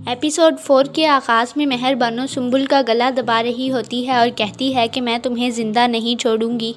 Episode 4 के आगाज़ में मेहर बानो सुम्बुल का गला दबा रही होती है और कहती है कि मैं तुम्हें ज़िंदा नहीं छोड़ूंगी।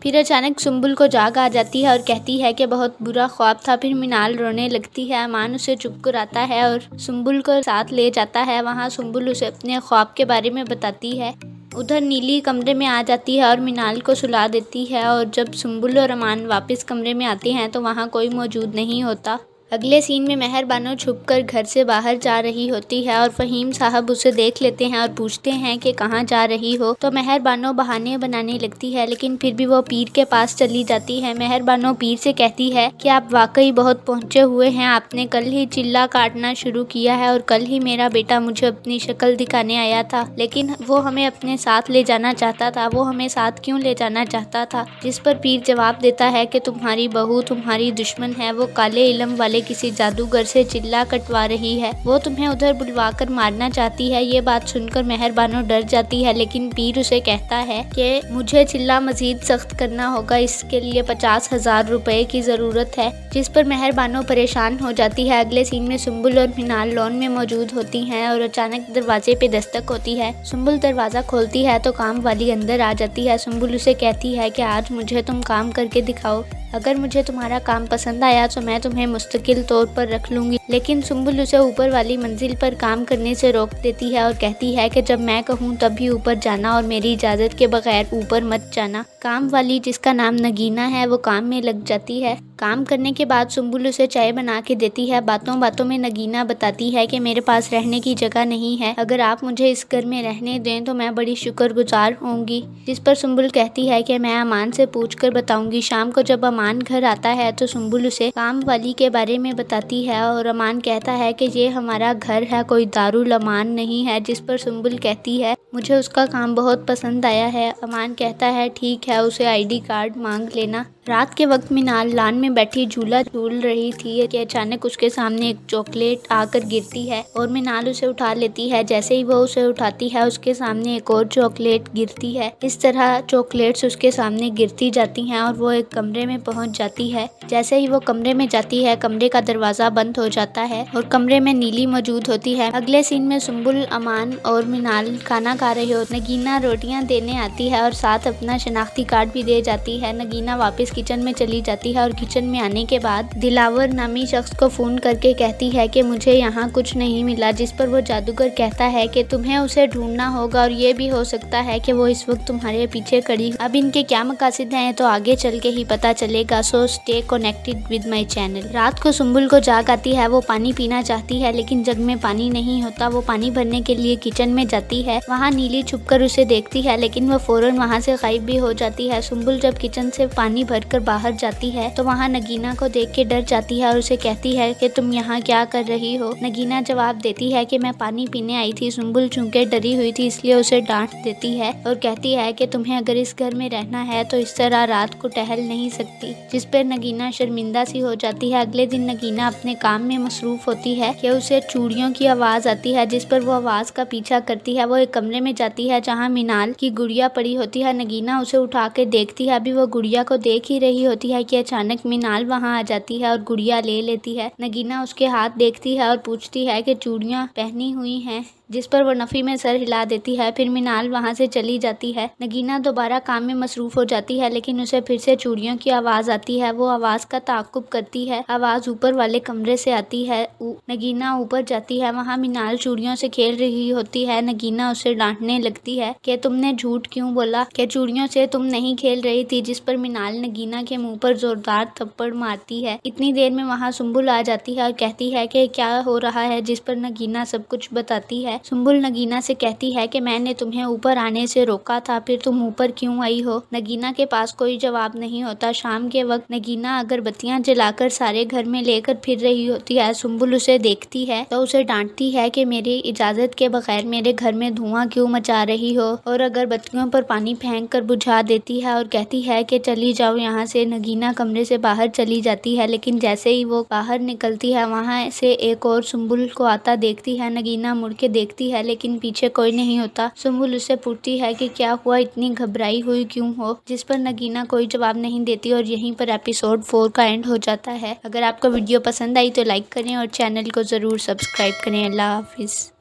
फिर अचानक सुम्बुल को जाग आ जाती है और कहती है कि बहुत बुरा ख्वाब था। फिर मिनाल रोने लगती है। अमान उसे चुप कराता है और सुम्बुल को साथ ले जाता है। वहाँ सुम्बुल उसे अपने ख्वाब के बारे में बताती है। उधर नीली कमरे में आ जाती है और मिनाल को सुला देती है और जब सुम्बुल और अमान वापस कमरे में आते हैं तो वहाँ कोई मौजूद नहीं होता। अगले सीन में मेहर बानो छुपकर घर से बाहर जा रही होती है और फ़हीम साहब उसे देख लेते हैं और पूछते हैं कि कहाँ जा रही हो। तो मेहर बानो बहाने बनाने लगती है, लेकिन फिर भी वो पीर के पास चली जाती है। मेहर बानो पीर से कहती है कि आप वाकई बहुत पहुँचे हुए हैं। आपने कल ही चिल्ला काटना शुरू किया है और कल ही मेरा बेटा मुझे अपनी शक्ल दिखाने आया था, लेकिन वो हमें अपने साथ ले जाना चाहता था। वो हमें साथ क्यों ले जाना चाहता था? जिस पर पीर जवाब देता है कि तुम्हारी बहू तुम्हारी दुश्मन है। वो काले इल्म वाले किसी जादूगर से चिल्ला कटवा रही है। वो तुम्हें उधर बुलवाकर मारना चाहती है। ये बात सुनकर मेहर बानो डर जाती है, लेकिन पीर उसे कहता है कि मुझे चिल्ला मजीद सख्त करना होगा। इसके लिए 50,000 रुपए की जरूरत है, जिस पर मेहर बानो परेशान हो जाती है। अगले सीन में सुम्बुल और मिनाल लॉन में मौजूद होती हैं और अचानक दरवाजे पे दस्तक होती है। सुम्बुल दरवाजा खोलती है तो काम वाली अंदर आ जाती है। सुम्बुल उसे कहती है कि आज मुझे तुम काम करके दिखाओ। अगर मुझे तुम्हारा काम पसंद आया तो मैं तुम्हें मुस्तकिल तौर पर रख लूंगी। लेकिन सुम्बुल उसे ऊपर वाली मंजिल पर काम करने से रोक देती है और कहती है कि जब मैं कहूँ तब भी ऊपर जाना और मेरी इजाज़त के बगैर ऊपर मत जाना। काम वाली, जिसका नाम नगीना है, वो काम में लग जाती है। काम करने के बाद सुम्बुल उसे चाय बना के देती है। बातों बातों में नगीना बताती है कि मेरे पास रहने की जगह नहीं है। अगर आप मुझे इस घर में रहने दें तो मैं बड़ी शुक्रगुजार होंगी। जिस पर सुम्बुल कहती है कि मैं अमान से पूछकर बताऊंगी। शाम को जब अमान घर आता है तो सुम्बुल उसे काम वाली के बारे में बताती है और अमान कहता है कि ये हमारा घर है, कोई दारुल अमान नहीं है। जिस पर सुम्बुल कहती है मुझे उसका काम बहुत पसंद आया है। अमान कहता है ठीक है, उसे ID कार्ड मांग लेना। रात के वक्त मिनाल लान में बैठी झूला झूल रही थी कि अचानक उसके सामने एक चॉकलेट आकर गिरती है और मिनाल उसे उठा लेती है। जैसे ही वो उसे उठाती है उसके सामने एक और चॉकलेट गिरती है। इस तरह चॉकलेट्स उसके सामने गिरती जाती हैं और वो एक कमरे में पहुंच जाती है। जैसे ही वो कमरे में जाती है कमरे का दरवाजा बंद हो जाता है और कमरे में नीली मौजूद होती है। अगले सीन में सुम्बुल, अमान और मिनाल खाना खा रहे होते। नगीना रोटियां देने आती है और साथ अपना शनाख्ती कार्ड भी दे जाती है। नगीना वापस किचन में चली जाती है और किचन में आने के बाद दिलावर नामी शख्स को फोन करके कहती है कि मुझे यहाँ कुछ नहीं मिला। जिस पर वो जादूगर कहता है कि तुम्हें उसे ढूंढना होगा और ये भी हो सकता है कि वो इस वक्त तुम्हारे पीछे खड़ी। अब इनके क्या मकासद हैं तो आगे चल के ही पता चलेगा। So stay connected with my channel. रात को सुम्बुल को जाग आती है। वो पानी पीना चाहती है लेकिन जग में पानी नहीं होता। वो पानी भरने के लिए किचन में जाती है। वहाँ नीली छुपकर उसे देखती है, लेकिन वो फौरन वहाँ से गायब भी हो जाती है। सुम्बुल जब किचन से पानी भरकर बाहर जाती है तो वहाँ नगीना को देख के डर जाती है और उसे कहती है कि तुम यहाँ क्या कर रही हो। नगीना जवाब देती है कि मैं पानी पीने आई थी। सुम्बुल चूंकि डरी हुई थी इसलिए उसे डांट देती है और कहती है कि तुम्हें अगर इस घर में रहना है तो इस तरह रात को टहल नहीं सकती। जिस पर नगीना शर्मिंदा सी हो जाती है। अगले दिन नगीना अपने काम में मसरूफ होती है कि उसे चूड़ियों की आवाज आती है। जिस पर वो आवाज का पीछा करती है। वो एक कमरे में जाती है जहाँ मिनाल की गुड़िया पड़ी होती है। नगीना उसे उठा के देखती है। अभी वो गुड़िया को देख ही रही होती है कि अचानक मिनाल वहाँ आ जाती है और गुड़िया ले लेती है। नगीना उसके हाथ देखती है और पूछती है कि चूड़ियाँ पहनी हुई हैं। जिस पर वो नफी में सर हिला देती है। फिर मिनाल वहाँ से चली जाती है। नगीना दोबारा काम में मसरूफ हो जाती है, लेकिन उसे फिर से चूड़ियों की आवाज़ आती है। वो आवाज़ का ताक़ुब करती है। आवाज़ ऊपर वाले कमरे से आती है। नगीना ऊपर जाती है। वहाँ मिनाल चूड़ियों से खेल रही होती है। नगीना उसे डांटने लगती है कि तुमने झूठ क्यों बोला कि चूड़ियों से तुम नहीं खेल रही थी। जिस पर मिनाल नगीना के मुँह पर जोरदार थप्पड़ मारती है। इतनी देर में वहाँ सुम्बुल आ जाती है और कहती है कि क्या हो रहा है। जिस पर नगीना सब कुछ बताती है। सुम्बुल नगीना से कहती है कि मैंने तुम्हें ऊपर आने से रोका था, फिर तुम ऊपर क्यों आई हो। नगीना के पास कोई जवाब नहीं होता। शाम के वक्त नगीना अगरबत्तियां जलाकर सारे घर में लेकर फिर रही होती है। सुम्बुल उसे देखती है तो उसे डांटती है कि मेरी इजाजत के बगैर मेरे घर में धुआं क्यों मचा रही हो, और अगरबत्तियों पर पानी फेंक कर बुझा देती है और कहती है कि चली जाओ यहाँ से नगीना कमरे से बाहर चली जाती है, लेकिन जैसे ही वो बाहर निकलती है वहाँ से एक और सुम्बुल को आता देखती है। नगीना मुड़ के देखती है लेकिन पीछे कोई नहीं होता। सुम्बुल उससे पूछती है कि क्या हुआ, इतनी घबराई हुई क्यों हो, जिस पर नगीना कोई जवाब नहीं देती और यहीं पर एपिसोड 4 का एंड हो जाता है। अगर आपको वीडियो पसंद आई तो लाइक करें और चैनल को ज़रूर सब्सक्राइब करें। अल्लाह हाफिज़।